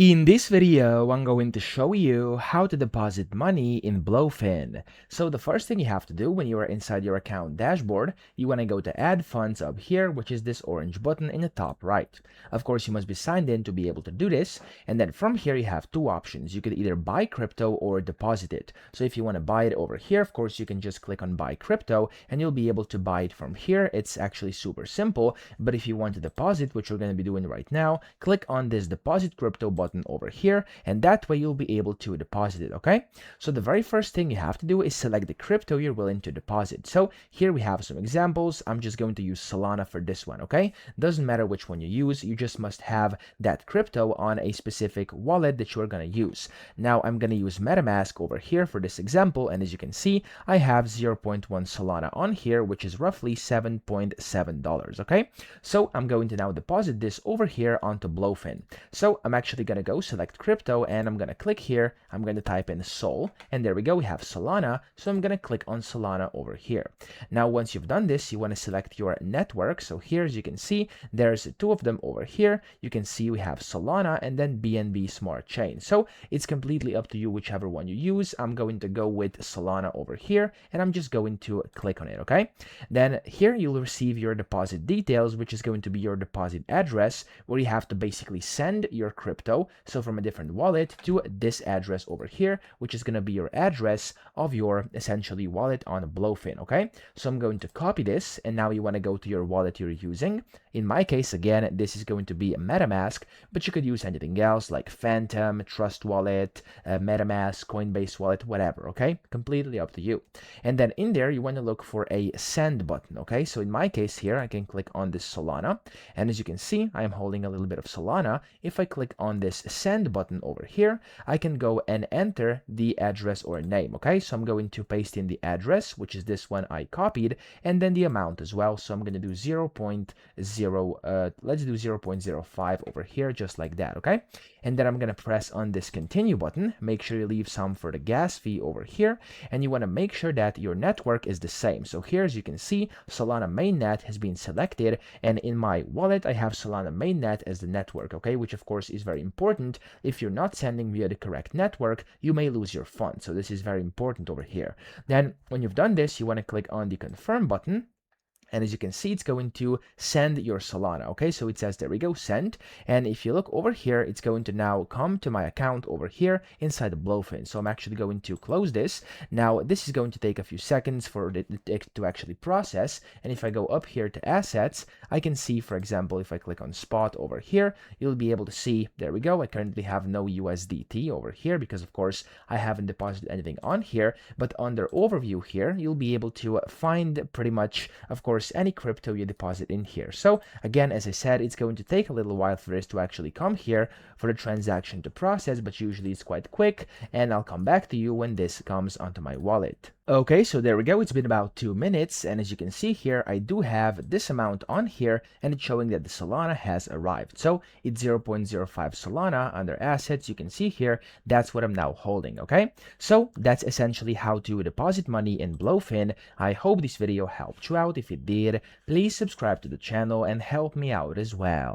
In this video, I'm going to show you how to deposit money in BloFin. So the first thing you have to do when you are inside your account dashboard, you want to go to Add Funds up here, which is this orange button in the top right. Of course, you must be signed in to be able to do this. And then from here, you have two options. You could either buy crypto or deposit it. So if you want to buy it over here, of course, you can just click on Buy Crypto and you'll be able to buy it from here. It's actually super simple. But if you want to deposit, which we're going to be doing right now, click on this Deposit Crypto button over here, and that way you'll be able to deposit it. Okay, so the very first thing you have to do is select the crypto you're willing to deposit. So here we have some examples. I'm just going to use Solana for this one. Okay, doesn't matter which one you use, you just must have that crypto on a specific wallet that you're going to use. Now I'm going to use MetaMask over here for this example, and as you can see, I have 0.1 Solana on here, which is roughly $7.7. Okay, so I'm going to now deposit this over here onto BloFin. So I'm actually going to go select crypto, and I'm going to click here. I'm going to type in Sol, and there we go. We have Solana. So I'm going to click on Solana over here. Now, once you've done this, you want to select your network. So here, as you can see, there's two of them over here. You can see we have Solana and then BNB Smart Chain. So it's completely up to you, whichever one you use. I'm going to go with Solana over here, and I'm just going to click on it. Okay. Then here you'll receive your deposit details, which is going to be your deposit address, where you have to basically send your crypto. So from a different wallet to this address over here, which is going to be your address of your essentially wallet on BloFin. Okay, so I'm going to copy this, and now you want to go to your wallet you're using. In my case, again, this is going to be a MetaMask, but you could use anything else like Phantom, Trust Wallet, MetaMask, Coinbase Wallet, whatever. Okay, completely up to you. And then in there, you want to look for a send button. Okay, so in my case here, I can click on this Solana, and as you can see, I am holding a little bit of Solana. If I click on this send button over here, I can go and enter the address or name. Okay, so I'm going to paste in the address, which is this one I copied, and then the amount as well. So I'm going to do 0.0, let's do 0.05 over here, just like that. Okay, and then I'm going to press on this continue button. Make sure you leave some for the gas fee over here, and you want to make sure that your network is the same. So here, as you can see, Solana mainnet has been selected, and in my wallet I have Solana mainnet as the network. Okay, which of course is very important. If you're not sending via the correct network, you may lose your funds. So this is very important over here. Then when you've done this, you want to click on the confirm button. And as you can see, it's going to send your Solana. Okay, so it says, there we go, send. And if you look over here, it's going to now come to my account over here inside the BloFin. So I'm actually going to close this. Now, this is going to take a few seconds for it to actually process. And if I go up here to assets, I can see, for example, if I click on spot over here, you'll be able to see, there we go. I currently have no USDT over here because, of course, I haven't deposited anything on here. But under overview here, you'll be able to find pretty much, of course, any crypto you deposit in here. So again, as I said, it's going to take a little while for this to actually come here for the transaction to process, but usually it's quite quick, and I'll come back to you when this comes onto my wallet. Okay, so there we go. It's been about 2 minutes, and as you can see here, I do have this amount on here, and it's showing that the Solana has arrived. So it's 0.05 Solana under assets. You can see here, that's what I'm now holding. Okay, so that's essentially how to deposit money in BloFin. I hope this video helped you out. If it did, please subscribe to the channel and help me out as well.